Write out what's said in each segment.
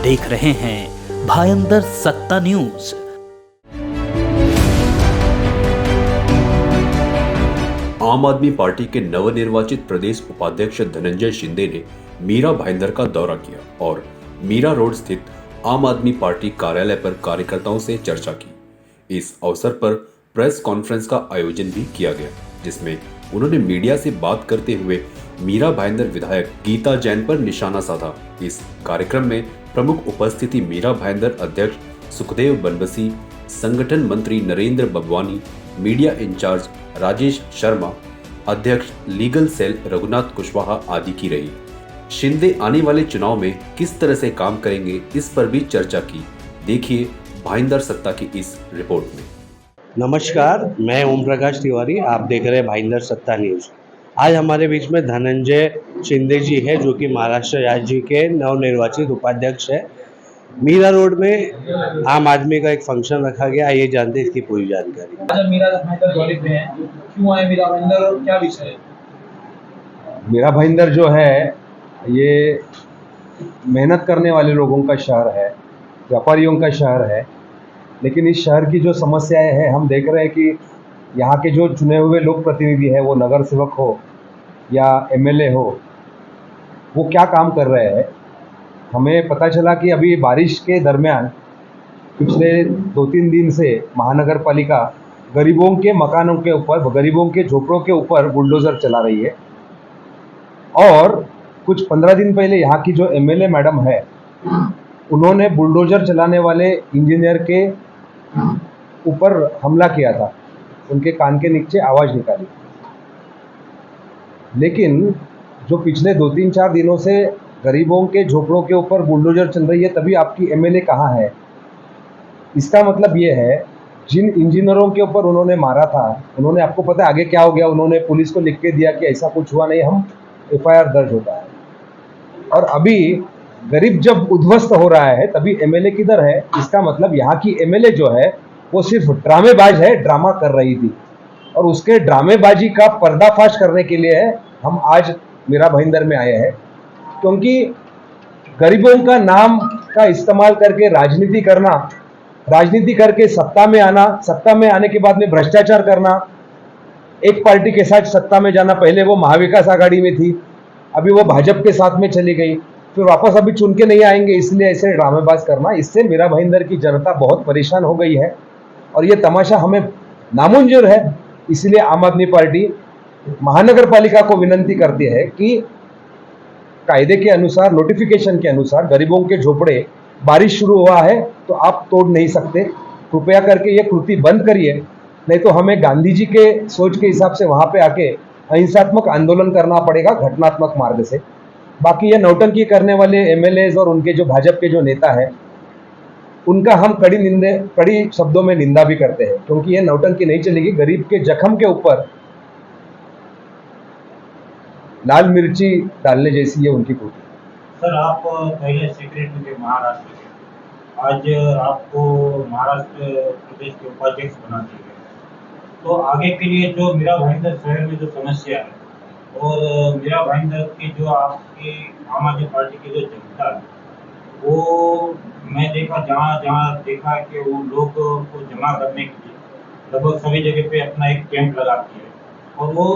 देख रहे हैं भाईंदर सत्ता न्यूज। आम आदमी पार्टी के नवनिर्वाचित प्रदेश उपाध्यक्ष धनंजय शिंदे ने मीरा भाईंदर का दौरा किया और मीरा रोड स्थित आम आदमी पार्टी कार्यालय पर कार्यकर्ताओं से चर्चा की। इस अवसर पर प्रेस कॉन्फ्रेंस का आयोजन भी किया गया, जिसमें उन्होंने मीडिया से बात करते हुए मीरा भाईंदर विधायक गीता जैन पर निशाना साधा। इस कार्यक्रम में प्रमुख उपस्थिति मीरा भाईंदर अध्यक्ष सुखदेव बनबसी, संगठन मंत्री नरेंद्र बबवानी, मीडिया इंचार्ज राजेश शर्मा, अध्यक्ष लीगल सेल रघुनाथ कुशवाहा आदि की रही। शिंदे आने वाले चुनाव में किस तरह से काम करेंगे, इस पर भी चर्चा की। देखिए भाईंदर सत्ता की इस रिपोर्ट में। नमस्कार, मैं ओम प्रकाश तिवारी, आप देख रहे हैं भाईंदर सत्ता न्यूज़। आज हमारे बीच में धनंजय शिंदे जी है, जो कि महाराष्ट्र राज्य के नवनिर्वाचित उपाध्यक्ष है। मीरा रोड में आम आदमी का एक फंक्शन रखा गया, आइए जानते हैं इसकी पूरी जानकारी। आज मीरा भाईंदर दौरे पे हैं, क्यों आए मीरा भाईंदर और क्या विषय है? मीरा भाईंदर जो है ये मेहनत करने वाले लोगों का शहर है, व्यापारियों का शहर है, लेकिन इस शहर की जो समस्याएं हैं, हम देख रहे हैं कि यहाँ के जो चुने हुए लोक प्रतिनिधि हैं, वो नगर सेवक हो या एमएलए हो, वो क्या काम कर रहे हैं। हमें पता चला कि अभी बारिश के दरमियान पिछले 2-3 दिन से महानगर पालिका गरीबों के मकानों के ऊपर, गरीबों के झोपड़ों के ऊपर बुलडोज़र चला रही है। और कुछ 15 दिन पहले यहाँ की जो एमएलए मैडम है, उन्होंने बुलडोज़र चलाने वाले इंजीनियर के ऊपर हमला किया था, उनके कान के नीचे आवाज़ निकाली। लेकिन जो पिछले 2-3-4 दिनों से गरीबों के झोपड़ों के ऊपर बुलडोज़र चल रही है, तभी आपकी एमएलए कहाँ है? इसका मतलब ये है, जिन इंजीनियरों के ऊपर उन्होंने मारा था, उन्होंने, आपको पता है आगे क्या हो गया? उन्होंने पुलिस को लिख के दिया कि ऐसा कुछ हुआ नहीं, हम एफआईआर दर्ज होता है। और अभी गरीब जब उद्ध्वस्त हो रहा है, तभी एमएलए किधर है? इसका मतलब यहाँ की एमएलए जो है वो सिर्फ ड्रामेबाज है, ड्रामा कर रही थी। और उसके ड्रामेबाजी का पर्दाफाश करने के लिए हम आज मीरा भाईंदर में आए हैं, क्योंकि गरीबों का नाम का इस्तेमाल करके राजनीति करना, राजनीति करके सत्ता में आना, सत्ता में आने के बाद में भ्रष्टाचार करना, एक पार्टी के साथ सत्ता में जाना। पहले वो महाविकास आघाड़ी में थी, अभी वो भाजपा के साथ में चली गई, फिर वापस अभी चुन के नहीं आएंगे, इसलिए ऐसे ड्रामेबाज करना, इससे मीरा भाईंदर की जनता बहुत परेशान हो गई है। और ये तमाशा हमें नामंजूर है। इसलिए आम आदमी पार्टी महानगर पालिका को विनंती करती है कि कायदे के अनुसार, नोटिफिकेशन के अनुसार गरीबों के झोपड़े, बारिश शुरू हुआ है तो आप तोड़ नहीं सकते, कृपया करके ये कृति बंद करिए, नहीं तो हमें गांधी जी के सोच के हिसाब से वहाँ पे आके अहिंसात्मक आंदोलन करना पड़ेगा, घटनात्मक मार्ग से। बाकी ये नौटंकी करने वाले एमएलए और उनके जो भाजपा के जो नेता है, उनका हम कड़ी शब्दों में निंदा भी करते हैं, क्योंकि ये नौटंकी नहीं चलेगी। गरीब के जख्म के ऊपर लाल मिर्ची डालने जैसी है उनकी कृति। सर, आप पहले सेक्रेटरी थे महाराष्ट्र के, आज आपको महाराष्ट्र प्रदेश के उपाध्यक्ष बना दिए गए, तो आगे के लिए जो मीरा भाईंदर शहर में जो समस्या है और मीरा भाईंदर की जो आपकी आम आदमी पार्टी की जो जनता है, वो मैं देखा, जहाँ देखा कि वो लोग को जमा करने के लिए लगभग सभी जगह पे अपना एक कैंप लगाती है और वो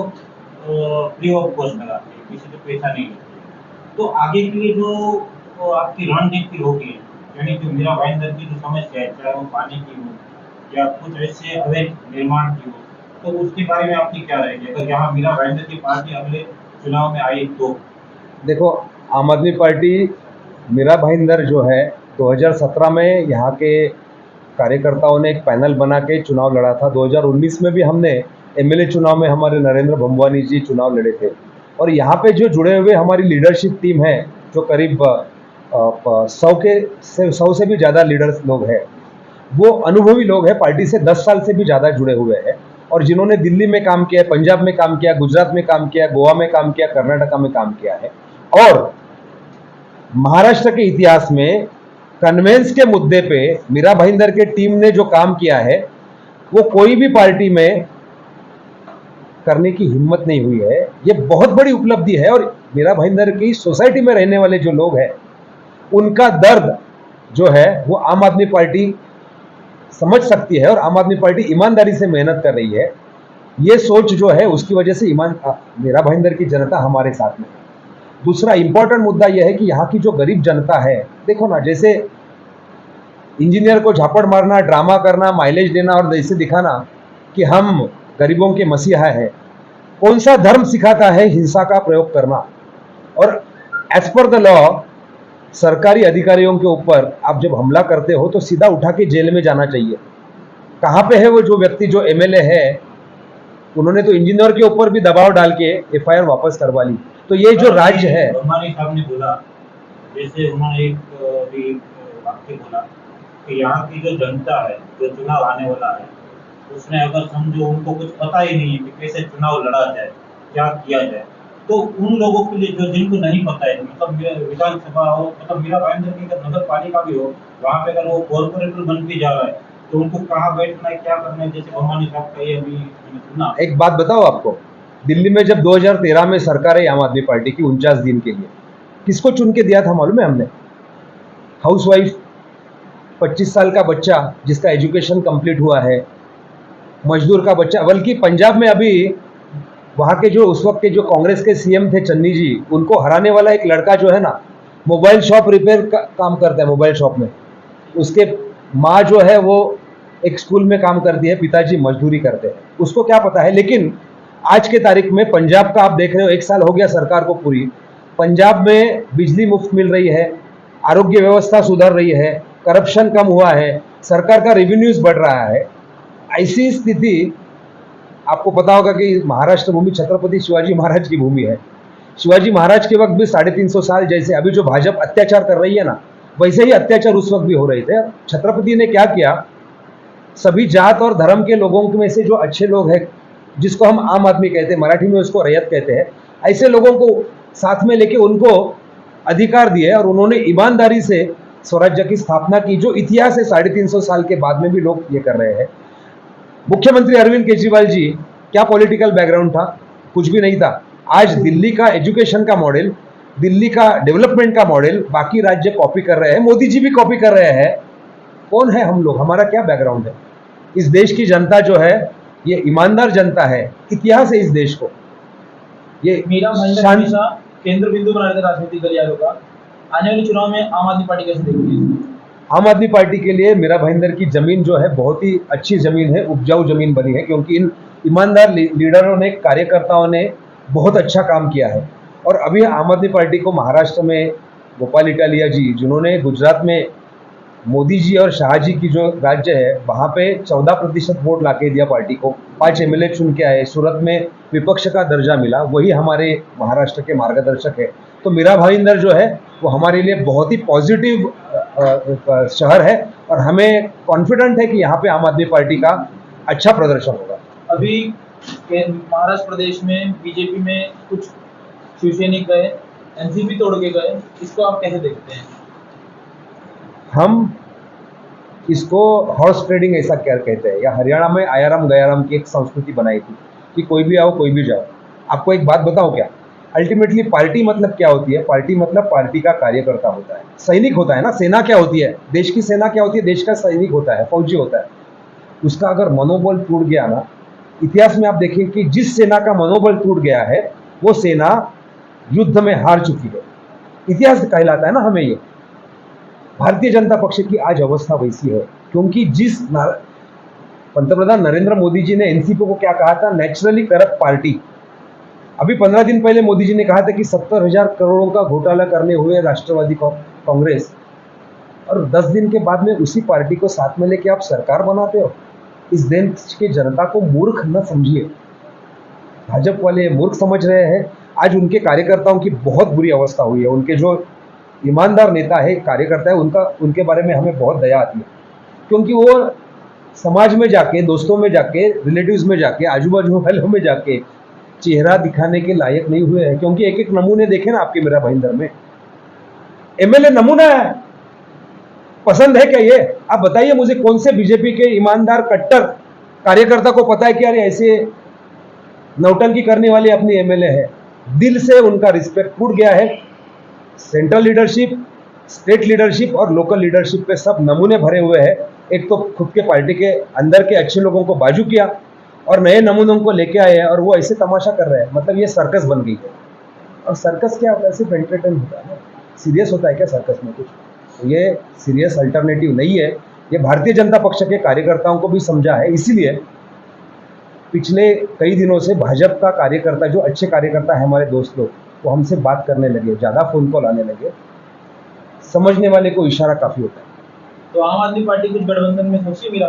फ्री ऑफ कॉस्ट लगाती है, किसी से पैसा नहीं लेती है। तो आगे के लिए जो आपकी रणनीति होगी, यानी जो मीरा भाईंदर की जो समस्या है, चाहे वो पानी की हो या कुछ ऐसे अवैध निर्माण की हो, तो उसके बारे में आपकी क्या राय है? अगर यहाँ मीरा भाईंदर की पार्टी अगले चुनाव में आई तो? देखो, आम आदमी पार्टी, मीरा भाईंदर जो है 2017 में यहाँ के कार्यकर्ताओं ने एक पैनल बना के चुनाव लड़ा था। 2019 में भी हमने एमएलए चुनाव में हमारे नरेंद्र बबवानी जी चुनाव लड़े थे। और यहाँ पे जो जुड़े हुए हमारी लीडरशिप टीम है, जो करीब 100 से भी ज़्यादा लीडर्स लोग हैं, वो अनुभवी लोग हैं, पार्टी से 10 साल से भी ज़्यादा जुड़े हुए हैं, और जिन्होंने दिल्ली में काम किया, पंजाब में काम किया, गुजरात में काम किया, गोवा में काम किया, कर्नाटका में काम किया है। और महाराष्ट्र के इतिहास में कन्वेंस के मुद्दे पे मीरा भाईंदर के टीम ने जो काम किया है, वो कोई भी पार्टी में करने की हिम्मत नहीं हुई है। ये बहुत बड़ी उपलब्धि है। और मीरा भाईंदर की सोसाइटी में रहने वाले जो लोग हैं, उनका दर्द जो है वो आम आदमी पार्टी समझ सकती है और आम आदमी पार्टी ईमानदारी से मेहनत कर रही है। ये सोच जो है उसकी वजह से मीरा भाईंदर की जनता हमारे साथ में है। दूसरा इंपॉर्टेंट मुद्दा यह है कि यहाँ की जो गरीब जनता है, देखो ना, जैसे इंजीनियर को झापड़ मारना, ड्रामा करना, माइलेज देना और जैसे दिखाना कि हम गरीबों के मसीहा है, कौन सा धर्म सिखाता है हिंसा का प्रयोग करना? और एज पर द लॉ सरकारी अधिकारियों के ऊपर आप जब हमला करते हो तो सीधा उठा के जेल में जाना चाहिए। कहाँ पे है वो जो व्यक्ति जो एमएलए है, उन्होंने तो इंजीनियर के ऊपर भी दबाव डाल के एफआईआर वापस करवा ली। तो ये जो राज्य है, हमारे साहब ने बोला, जैसे उन्होंने एक वाक्य बोला कि यहाँ की जो जनता है, जो चुनाव आने वाला है, उसमें अगर समझो उनको कुछ पता ही नहीं है कि कैसे चुनाव लड़ा जाए, क्या किया जाए, तो उन लोगों के लिए जो जिनको नहीं पता है, मतलब विधानसभा हो, मतलब मीरा भाईंदर की अगर नगर पालिका भी हो, वहाँ पे अगर वो कॉर्पोरेटर बन के जा रहा है तो उनको कहाँ बैठना है, क्या करना है, जैसे भवानी साहब का ये अभी मैंने सुना। एक बात बताओ आपको, दिल्ली में जब 2013 में सरकार है आम आदमी पार्टी की 49 दिन के लिए, किसको चुन के दिया था मालूम है हमने? हाउसवाइफ, 25 साल का बच्चा जिसका एजुकेशन कंप्लीट हुआ है, मजदूर का बच्चा। बल्कि पंजाब में अभी वहाँ के जो उस वक्त के जो कांग्रेस के सीएम थे चन्नी जी, उनको हराने वाला एक लड़का जो है ना, मोबाइल शॉप रिपेयर का काम करता है, मोबाइल शॉप में। उसके माँ जो है वो एक स्कूल में काम करती है, पिताजी मजदूरी करते हैं। उसको क्या पता है? लेकिन आज के तारीख में पंजाब का आप देख रहे हो, 1 साल हो गया सरकार को पूरी, पंजाब में बिजली मुफ्त मिल रही है, आरोग्य व्यवस्था सुधर रही है, करप्शन कम हुआ है, सरकार का रेवेन्यूज बढ़ रहा है। ऐसी स्थिति, आपको पता होगा कि महाराष्ट्र भूमि छत्रपति शिवाजी महाराज की भूमि है। शिवाजी महाराज के वक्त भी 350 साल जैसे अभी जो भाजपा अत्याचार कर रही है ना, वैसे ही अत्याचार उस वक्त भी हो रहे थे। छत्रपति ने क्या किया, सभी जात और धर्म के लोगों में से जो अच्छे लोग हैं, जिसको हम आम आदमी कहते हैं, मराठी में उसको रैयत कहते हैं, ऐसे लोगों को साथ में लेके उनको अधिकार दिए और उन्होंने ईमानदारी से स्वराज्य की स्थापना की, जो इतिहास है 350 साल के बाद में भी लोग ये कर रहे हैं। मुख्यमंत्री अरविंद केजरीवाल जी, क्या पॉलिटिकल बैकग्राउंड था? कुछ भी नहीं था। आज दिल्ली का एजुकेशन का मॉडल, दिल्ली का डेवलपमेंट का मॉडल बाकी राज्य कॉपी कर रहे हैं, मोदी जी भी कॉपी कर रहे हैं। कौन है हम लोग? हमारा क्या बैकग्राउंड है? इस देश की जनता जो है ये ईमानदार जनता है, इतिहास है इस देश को। ये मीरा भाईंदर हमेशा केंद्र बिंदु बना रहते राजनीतिक गलियारों का। आने वाले चुनाव में आम आदमी पार्टी कैसे देखती है? आम आदमी पार्टी के लिए मीरा भाईंदर की जमीन जो है बहुत ही अच्छी जमीन है, उपजाऊ जमीन बनी है, क्योंकि इन ईमानदार लीडरों ने, कार्यकर्ताओं ने बहुत अच्छा काम किया है। और अभी आम आदमी पार्टी को महाराष्ट्र में गोपाल इटालिया जी, जिन्होंने गुजरात में मोदी जी और शाह जी की जो राज्य है वहाँ पे 14% वोट लाके दिया पार्टी को, 5 एमएलए चुन के आए, सूरत में विपक्ष का दर्जा मिला, वही हमारे महाराष्ट्र के मार्गदर्शक है। तो मीरा भाईंदर जो है वो हमारे लिए बहुत ही पॉजिटिव शहर है और हमें कॉन्फिडेंट है कि यहाँ पे आम आदमी पार्टी का अच्छा प्रदर्शन होगा। अभी महाराष्ट्र प्रदेश में बीजेपी में कुछ शिवसैनिक गए, एनसीपी तोड़ के गए, इसको आप कैसे देखते हैं? हम इसको हॉर्स ट्रेडिंग ऐसा क्या कहते हैं, या हरियाणा में आयाराम गयाराम की एक संस्कृति बनाई थी कि कोई भी आओ कोई भी जाओ। आपको एक बात बताओ क्या, अल्टीमेटली पार्टी मतलब क्या होती है? पार्टी मतलब पार्टी का कार्यकर्ता होता है, सैनिक होता है ना। सेना क्या होती है? देश की सेना क्या होती है? देश का सैनिक होता है, फौजी होता है। उसका अगर मनोबल टूट गया ना, इतिहास में आप देखें कि जिस सेना का मनोबल टूट गया है वो सेना युद्ध में हार चुकी है। इतिहास कहलाता है ना हमें ये। भारतीय जनता पक्ष की आज अवस्था वैसी है, क्योंकि जिस पंतप्रधान नरेंद्र मोदी जी ने एनसीपी को क्या कहा था, नेचुरली करप्ट पार्टी। अभी 15 दिन पहले मोदी जी ने कहा था कि 70,000 करोड़ों का घोटाला करने हुए राष्ट्रवादी कांग्रेस, और 10 दिन के बाद में उसी पार्टी को साथ में लेके आप सरकार बनाते हो। इस देश की जनता को मूर्ख न समझिए। भाजपा वाले मूर्ख समझ रहे हैं। आज उनके कार्यकर्ताओं की बहुत बुरी अवस्था हुई है। उनके जो ईमानदार नेता है, कार्यकर्ता है, उनके बारे में हमें बहुत दया आती है, क्योंकि वो समाज में जाके, दोस्तों में जाके, रिलेटिव्स में जाके, आजू बाजू वालों में जाके चेहरा दिखाने के लायक नहीं हुए हैं। क्योंकि एक एक नमूने देखे ना आपके मीरा भाईंदर में, एमएलए नमूना है। पसंद है क्या ये? आप बताइए मुझे, कौन से बीजेपी के ईमानदार कट्टर कार्यकर्ता को पता है कि अरे ऐसे नौटंकी करने वाले अपनी एमएलए है? दिल से उनका रिस्पेक्ट टूट गया है। सेंट्रल लीडरशिप, स्टेट लीडरशिप और लोकल लीडरशिप पे सब नमूने भरे हुए हैं। एक तो खुद के पार्टी के अंदर के अच्छे लोगों को बाजू किया और नए नमूनों को लेके आए हैं, और वो ऐसे तमाशा कर रहे हैं। मतलब ये सर्कस बन गई है। और सर्कस क्या होता है? सिर्फ एंटरटेन होता है ना। सीरियस होता है क्या सर्कस में कुछ? तो ये सीरियस अल्टरनेटिव नहीं है। ये भारतीय जनता पक्ष के कार्यकर्ताओं को भी समझा है। इसीलिए पिछले कई दिनों से भाजपा का कार्यकर्ता, जो अच्छे कार्यकर्ता है हमारे दोस्त लोग, वो हमसे बात करने लगे, ज़्यादा फ़ोन कॉल आने लगे। समझने वाले को इशारा काफ़ी होता है। तो आम आदमी पार्टी कुछ गठबंधन में सोची मेरा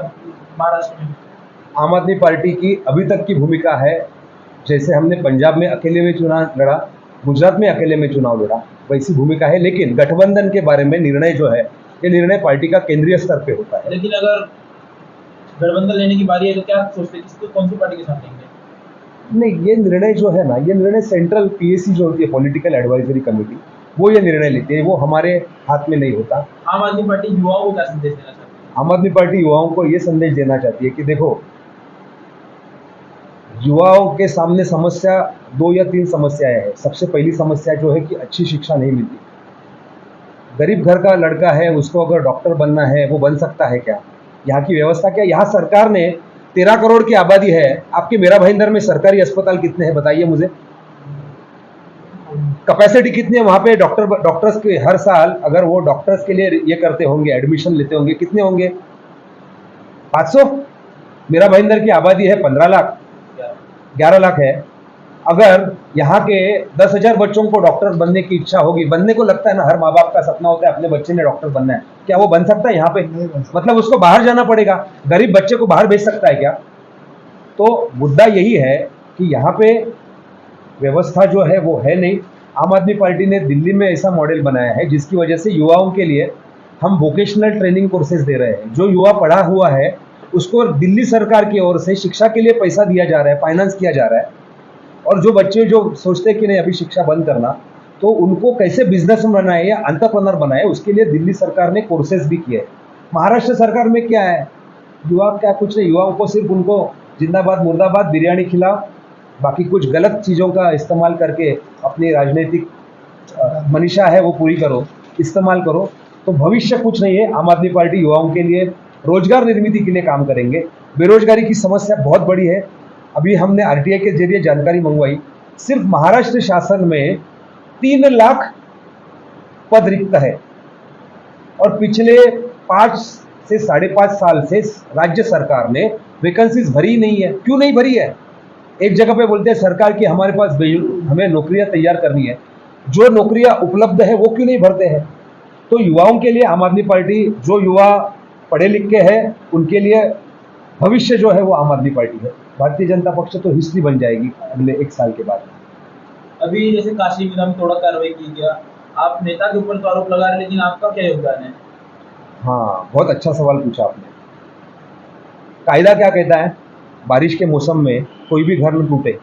महाराष्ट्र में? आम आदमी पार्टी की अभी तक की भूमिका है, जैसे हमने पंजाब में अकेले में चुनाव लड़ा, गुजरात में अकेले में चुनाव लड़ा, वैसी भूमिका है। लेकिन गठबंधन के बारे में निर्णय जो है, ये निर्णय पार्टी का केंद्रीय स्तर पे होता है। लेकिन अगर गठबंधन लेने की बारी है तो क्या सोचते हैं, किसको कौन सी पार्टी के साथ लेंगे? नहीं, ये निर्णय जो है ना, ये निर्णय सेंट्रल पीएसी जो होती है, पॉलिटिकल एडवाइजरी कमेटी, वो ये निर्णय लेती है। वो हमारे हाथ में नहीं होता। आम आदमी पार्टी युवाओं को क्या संदेश देना चाहती है? आम आदमी पार्टी युवाओं को ये संदेश देना चाहती है कि देखो, युवाओं के सामने समस्या 2 या 3 समस्याएं हैं। सबसे पहली समस्या जो है कि अच्छी शिक्षा नहीं मिलती। गरीब घर का लड़का है, उसको अगर डॉक्टर बनना है, वो बन सकता है क्या? यहाँ की व्यवस्था क्या? यहाँ सरकार ने 13 करोड़ की आबादी है। आपके मेरा भाईंदर में सरकारी अस्पताल कितने हैं बताइए मुझे? कैपेसिटी कितनी है वहाँ पे? डॉक्टर्स के हर साल अगर वो डॉक्टर्स के लिए ये करते होंगे, एडमिशन लेते होंगे, कितने होंगे? 500। मेरा भाईंदर की आबादी है 15 लाख, 11 लाख है। अगर यहाँ के 10,000 बच्चों को डॉक्टर बनने की इच्छा होगी, बनने को लगता है ना, हर माँ बाप का सपना होता है अपने बच्चे ने डॉक्टर बनना है, क्या वो बन सकता है यहाँ पे? मतलब उसको बाहर जाना पड़ेगा। गरीब बच्चे को बाहर भेज सकता है क्या? तो मुद्दा यही है कि यहाँ पे व्यवस्था जो है वो है नहीं। आम आदमी पार्टी ने दिल्ली में ऐसा मॉडल बनाया है जिसकी वजह से युवाओं के लिए हम वोकेशनल ट्रेनिंग कोर्सेज दे रहे हैं। जो युवा पढ़ा हुआ है उसको दिल्ली सरकार की ओर से शिक्षा के लिए पैसा दिया जा रहा है, फाइनेंस किया जा रहा है। और जो बच्चे जो सोचते हैं कि नहीं अभी शिक्षा बंद करना, तो उनको कैसे बिजनेस बनाए या एंटरप्रेन्योर बनाए, उसके लिए दिल्ली सरकार ने कोर्सेज भी किए। महाराष्ट्र सरकार में क्या है? युवा क्या कुछ नहीं, युवाओं को सिर्फ उनको जिंदाबाद मुर्दाबाद बिरयानी खिलाओ, बाकी कुछ गलत चीज़ों का इस्तेमाल करके अपनी राजनीतिक मनीषा है वो पूरी करो, इस्तेमाल करो। तो भविष्य कुछ नहीं है। आम आदमी पार्टी युवाओं के लिए रोजगार निर्मिति के लिए काम करेंगे। बेरोजगारी की समस्या बहुत बड़ी है। अभी हमने आरटीआई के जरिए जानकारी मंगवाई, सिर्फ महाराष्ट्र शासन में 3 लाख पद रिक्त है और पिछले 5 से 5.5 साल से राज्य सरकार ने वैकेंसीज भरी नहीं है। क्यों नहीं भरी है? एक जगह पे बोलते हैं सरकार की हमारे पास हमें नौकरियां तैयार करनी है, जो नौकरियां उपलब्ध है वो क्यों नहीं भरते हैं? तो युवाओं के लिए आम आदमी पार्टी, जो युवा पढ़े लिखे हैं उनके लिए भविष्य जो है वो आम आदमी पार्टी है। भारतीय जनता पक्ष तो हिस्ट्री बन जाएगी अगले 1 साल के बाद। अभी जैसे काशी विधान थोड़ा कार्रवाई की गया, आप नेता के ऊपर तो आरोप लगा रहे हैं, लेकिन आपका क्या योगदान है? हाँ, बहुत अच्छा सवाल पूछा आपने। कायदा क्या कहता है? बारिश के मौसम में कोई भी घर न टूटे।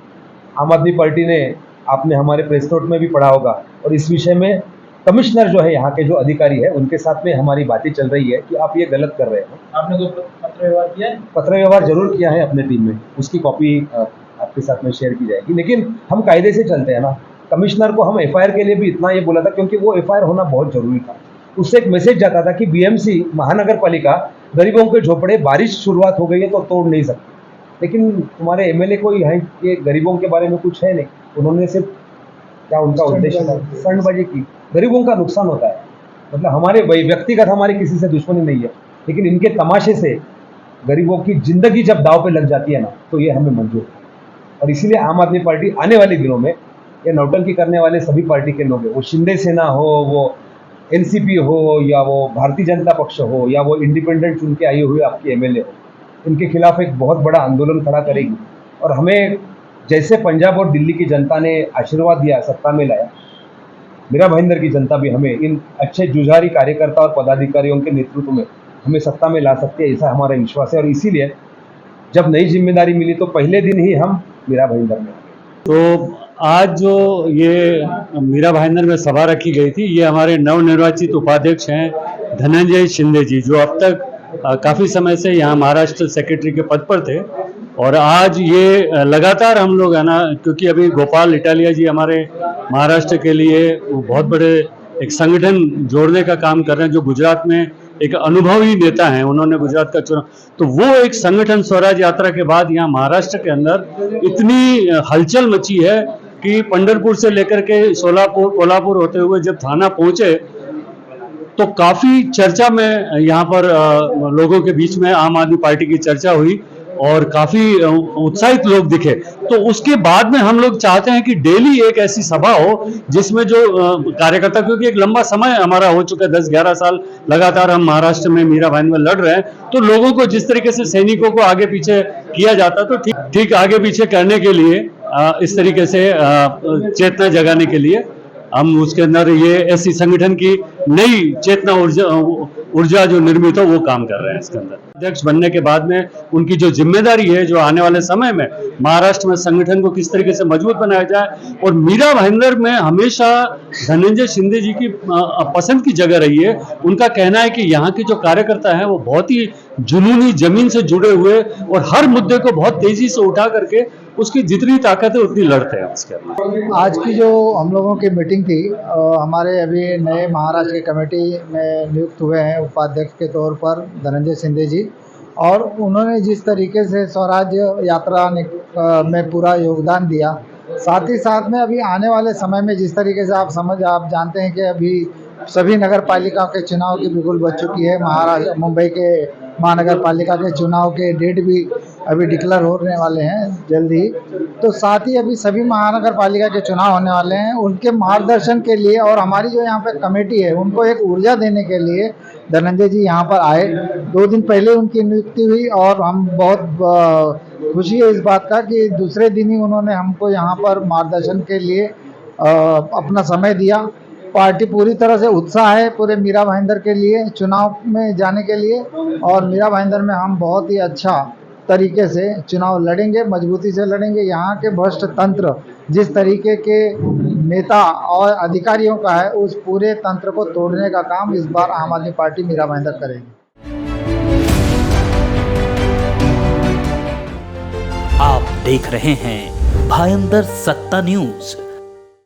आम आदमी पार्टी ने, आपने हमारे प्रेस नोट में भी पढ़ा होगा, और इस विषय में कमिश्नर जो है यहाँ के जो अधिकारी है उनके साथ में हमारी बातें चल रही है कि आप ये गलत कर रहे हो। आपने कोई पत्र व्यवहार किया है? पत्र व्यवहार जरूर किया है अपने टीम में, उसकी कॉपी आपके साथ में शेयर की जाएगी। लेकिन हम कायदे से चलते हैं ना। कमिश्नर को हम एफआईआर के लिए भी इतना ये बोला था क्योंकि वो एफआईआर होना बहुत जरूरी था। उससे एक मैसेज जाता था कि बीएमसी महानगर पालिका गरीबों के झोपड़े, बारिश शुरुआत हो गई है तो तोड़ नहीं सकती। लेकिन तुम्हारे एमएलए को यहाँ के गरीबों के बारे में कुछ है नहीं। उन्होंने सिर्फ क्या उनका उद्देश्य था? स्टंटबाजी की। गरीबों का नुकसान होता है। मतलब हमारे व्यक्तिगत हमारे किसी से दुश्मनी नहीं है, लेकिन इनके तमाशे से गरीबों की जिंदगी जब दाव पे लग जाती है ना, तो ये हमें मंजूर है। और इसीलिए आम आदमी पार्टी आने वाले दिनों में ये नौटंकी करने वाले सभी पार्टी के लोग हैं, वो शिंदे सेना हो, वो एनसीपी हो, या वो भारतीय जनता पक्ष हो, या वो इंडिपेंडेंट चुन के आई हुई आपकी एमएलए हो, इनके खिलाफ एक बहुत बड़ा आंदोलन खड़ा करेगी। और हमें जैसे पंजाब और दिल्ली की जनता ने आशीर्वाद दिया, सत्ता में लाया, मेरा भाईंदर की जनता भी हमें इन अच्छे जुझारी कार्यकर्ता और पदाधिकारियों के नेतृत्व में हमें सत्ता में ला सकती है, ऐसा हमारा विश्वास है। और इसीलिए जब नई जिम्मेदारी मिली तो पहले दिन ही हम मीरा भाईंदर में। तो आज जो ये मीरा भाईंदर में सभा रखी गई थी, ये हमारे नवनिर्वाचित उपाध्यक्ष हैं धनंजय शिंदे जी, जो अब तक काफ़ी समय से यहाँ महाराष्ट्र सेक्रेटरी के पद पर थे। और आज ये लगातार हम लोग है ना, क्योंकि अभी गोपाल इटालिया जी हमारे महाराष्ट्र के लिए वो बहुत बड़े एक संगठन जोड़ने का काम कर रहे हैं, जो गुजरात में एक अनुभवी नेता हैं, उन्होंने गुजरात का चुनाव, तो वो एक संगठन स्वराज यात्रा के बाद यहाँ महाराष्ट्र के अंदर इतनी हलचल मची है कि पंढरपुर से लेकर के सोलापुर कोल्हापुर होते हुए जब थाना पहुंचे तो काफी चर्चा में यहाँ पर लोगों के बीच में आम आदमी पार्टी की चर्चा हुई और काफी उत्साहित लोग दिखे। तो उसके बाद में हम लोग चाहते हैं कि डेली एक ऐसी सभा हो जिसमें जो कार्यकर्ता, क्योंकि एक लंबा समय हमारा हो चुका है, 10-11 साल लगातार हम महाराष्ट्र में मीरा भाईंदर में लड़ रहे हैं, तो लोगों को जिस तरीके से सैनिकों को आगे पीछे किया जाता, तो ठीक आगे पीछे करने के लिए इस तरीके से चेतना जगाने के लिए हम उसके अंदर ये ऐसी संगठन की नई चेतना ऊर्जा जो निर्मित हो वो काम कर रहे हैं इसके अंदर। अध्यक्ष बनने के बाद में उनकी जो जिम्मेदारी है, जो आने वाले समय में महाराष्ट्र में संगठन को किस तरीके से मजबूत बनाया जाए, और मीरा भाईंदर में हमेशा धनंजय शिंदे जी की पसंद की जगह रही है। उनका कहना है कि यहाँ के जो कार्यकर्ता हैं वो बहुत ही जुनूनी, जमीन से जुड़े हुए और हर मुद्दे को बहुत तेजी से उठा करके उसकी जितनी ताकत है उतनी लड़ते हैं उसके अंदर। आज की जो हम लोगों की मीटिंग थी, हमारे अभी नए महाराष्ट्र की कमेटी में नियुक्त हुए हैं उपाध्यक्ष के तौर पर धनंजय शिंदे जी, और उन्होंने जिस तरीके से स्वराज यात्रा में पूरा योगदान दिया, साथ ही साथ में अभी आने वाले समय में जिस तरीके से आप जानते हैं कि अभी सभी नगर पालिका के चुनाव की बिल्कुल बच चुकी है। महाराष्ट्र मुंबई के महानगर पालिका के चुनाव के डेट भी अभी डिक्लेयर होने वाले हैं जल्द ही, तो साथ ही अभी सभी महानगर पालिका के चुनाव होने वाले हैं। उनके मार्गदर्शन के लिए और हमारी जो यहाँ पे कमेटी है उनको एक ऊर्जा देने के लिए धनंजय जी यहाँ पर आए। 2 दिन पहले उनकी नियुक्ति हुई और हम बहुत खुशी है इस बात का कि दूसरे दिन ही उन्होंने हमको यहाँ पर मार्गदर्शन के लिए अपना समय दिया। पार्टी पूरी तरह से उत्साह है पूरे मीरा भाईंदर के लिए चुनाव में जाने के लिए, और मीरा भाईंदर में हम बहुत ही अच्छा तरीके से चुनाव लड़ेंगे, मजबूती से लड़ेंगे। यहाँ के भ्रष्ट तंत्र जिस तरीके के नेता और अधिकारियों का है, उस पूरे तंत्र को तोड़ने का काम इस बार आम आदमी पार्टी मीरा भाईंदर करेगी। आप देख रहे हैं भाईंदर सत्ता न्यूज।